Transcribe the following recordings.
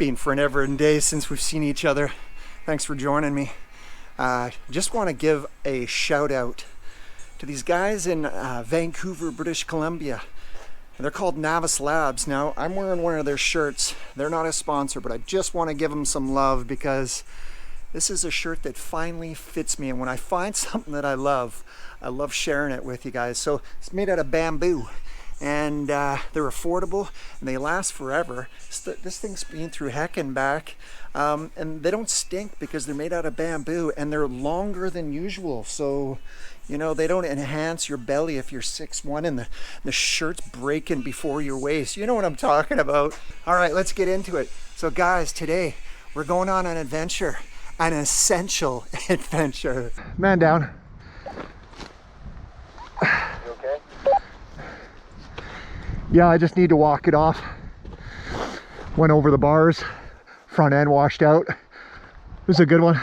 been forever and days since we've seen each other. Thanks for joining me. Just want to give a shout out to these guys in Vancouver, British Columbia. They're called Navis Labs. Now, I'm wearing one of their shirts. They're not a sponsor, but I just want to give them some love because this is a shirt that finally fits me. And when I find something that I love sharing it with you guys. So it's made out of bamboo. And they're affordable and they last forever. This thing's been through heck and back, and they don't stink because they're made out of bamboo and they're longer than usual. So, you know, they don't enhance your belly if you're 6'1" and the shirt's breaking before your waist. You know what I'm talking about. All right, let's get into it. So guys, today we're going on an adventure, an essential adventure. Man down. Yeah, I just need to walk it off. Went over the bars, front end washed out. It was a good one.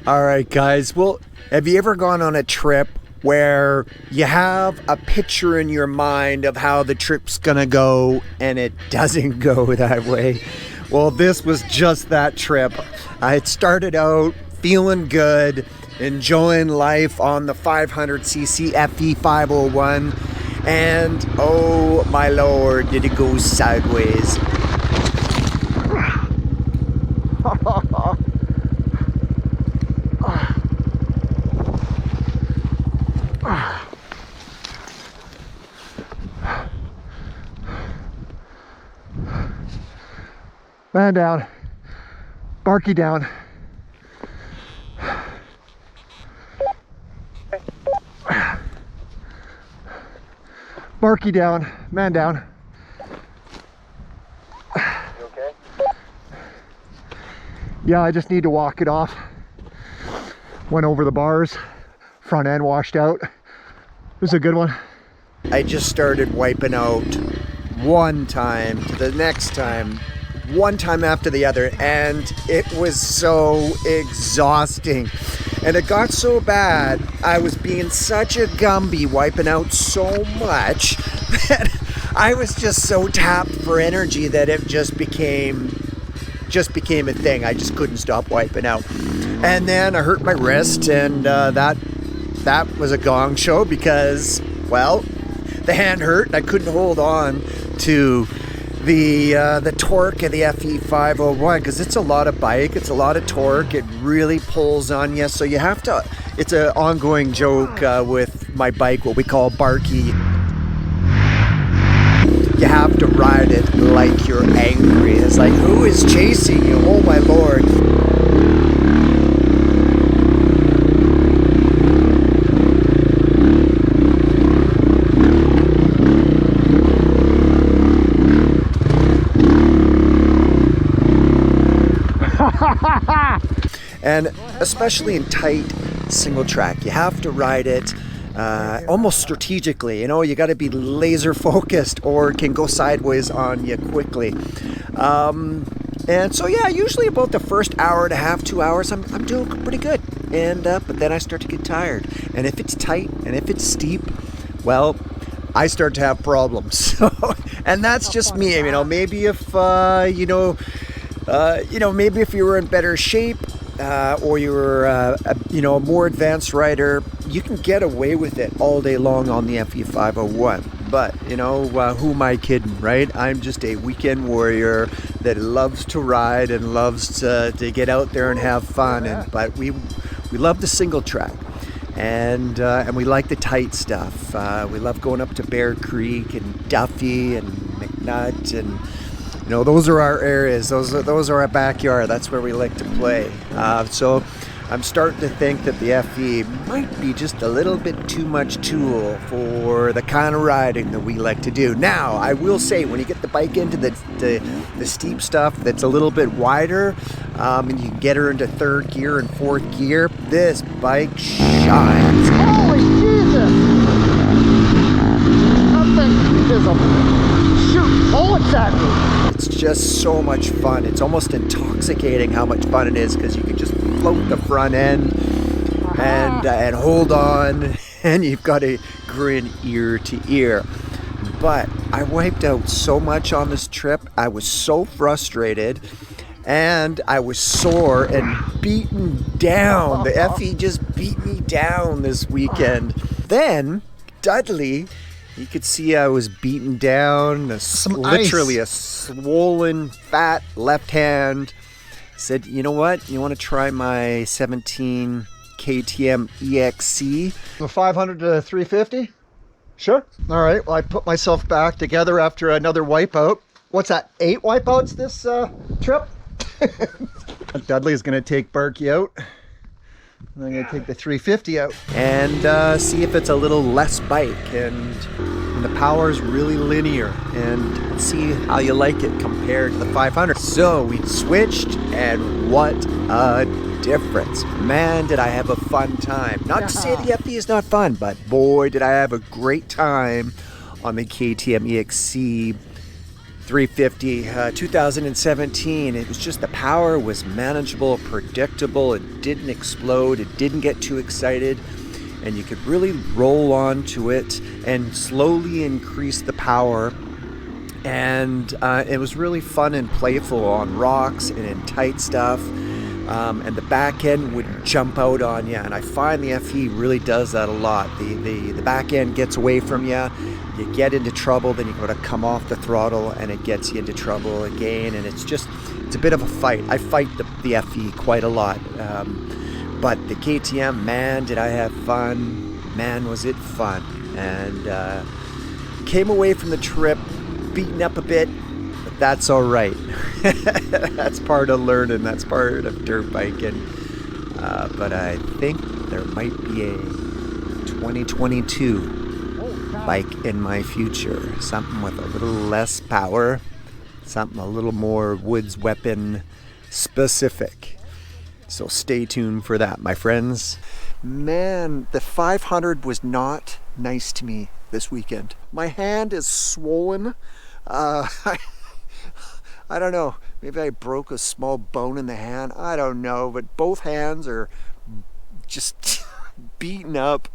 All right, guys. Well, have you ever gone on a trip where you have a picture in your mind of how the trip's gonna go and it doesn't go that way? Well, this was just that trip. I had started out feeling good, enjoying life on the 500cc FE501. And oh my lord, did it go sideways. Man down, Barky down. Barky down, man down. You okay? Yeah, I just need to walk it off. Went over the bars, front end washed out. It was a good one. I just started wiping out one time to the next time, one time after the other, and it was so exhausting. And it got so bad, I was being such a Gumby, wiping out so much that I was just so tapped for energy that it just became a thing. I just couldn't stop wiping out. And then I hurt my wrist, and that was a gong show because, well, the hand hurt and I couldn't hold on to the torque of the FE501 because it's a lot of bike, it's a lot of torque, it really pulls on you. So you have to, it's an ongoing joke with my bike, what we call Barky. You have to ride it like you're angry. It's like, who is chasing you? Oh my lord. And especially in tight single track, you have to ride it almost strategically. You know, you got to be laser focused or it can go sideways on you quickly. And so yeah, usually about the first hour and a half, 2 hours, I'm doing pretty good. And but then I start to get tired. And if it's tight and if it's steep, well, I start to have problems. So, and that's just me. You know, maybe if maybe if you were in better shape, or you're a more advanced rider, you can get away with it all day long on the FE501. But who am I kidding, right? I'm just a weekend warrior that loves to ride and loves to get out there and have fun. But we love the single track, and we like the tight stuff. We love going up to Bear Creek and Duffy and McNutt, and those are our areas. Those are our backyard. That's where we like to play. So I'm starting to think that the FE might be just a little bit too much tool for the kind of riding that we like to do. Now, I will say, when you get the bike into the steep stuff that's a little bit wider, and you can get her into third gear and fourth gear, this bike shines. Holy Jesus! That thing is a shoot bullets at me. It's just so much fun. It's almost intoxicating how much fun it is because you can just float the front end and hold on, and you've got to grin ear to ear. But I wiped out so much on this trip. I was so frustrated and I was sore and beaten down. The FE just beat me down this weekend. Then Dudley, you could see I was beaten down, literally a swollen, fat left hand. Said, you know what? You want to try my 17 KTM EXC? The 500 to 350? Sure. All right. Well, I put myself back together after another wipeout. What's that? 8 wipeouts this trip? Dudley's going to take Berkey out. And I'm going to take the 350 out. And see if it's a little less bike. And the power is really linear. And see how you like it compared to the 500. So we switched, and what a difference. Man, did I have a fun time. Not to say the FE is not fun, but boy, did I have a great time on the KTM EXC 350 2017. It was just, the power was manageable, predictable. It didn't explode. It didn't get too excited. And you could really roll onto it and slowly increase the power. And it was really fun and playful on rocks and in tight stuff. And the back end would jump out on you, and I find the FE really does that a lot. The back end gets away from you, you get into trouble, then you got to come off the throttle, and it gets you into trouble again, and it's a bit of a fight. I fight the FE quite a lot, but the KTM, man, did I have fun. Man, was it fun. And came away from the trip beaten up a bit, but that's all right. That's part of learning. That's part of dirt biking. But I think there might be a 2022 bike in my future. Something with a little less power. Something a little more woods weapon specific. So stay tuned for that, my friends. Man, the 500 was not nice to me this weekend. My hand is swollen. I don't know, maybe I broke a small bone in the hand. I don't know, but both hands are just beaten up.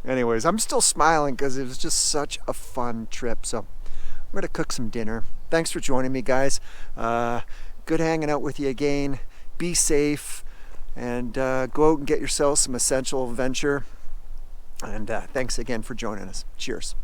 Anyways, I'm still smiling because it was just such a fun trip. So I'm going to cook some dinner. Thanks for joining me, guys. Good hanging out with you again. Be safe, and go out and get yourself some essential adventure. And thanks again for joining us. Cheers.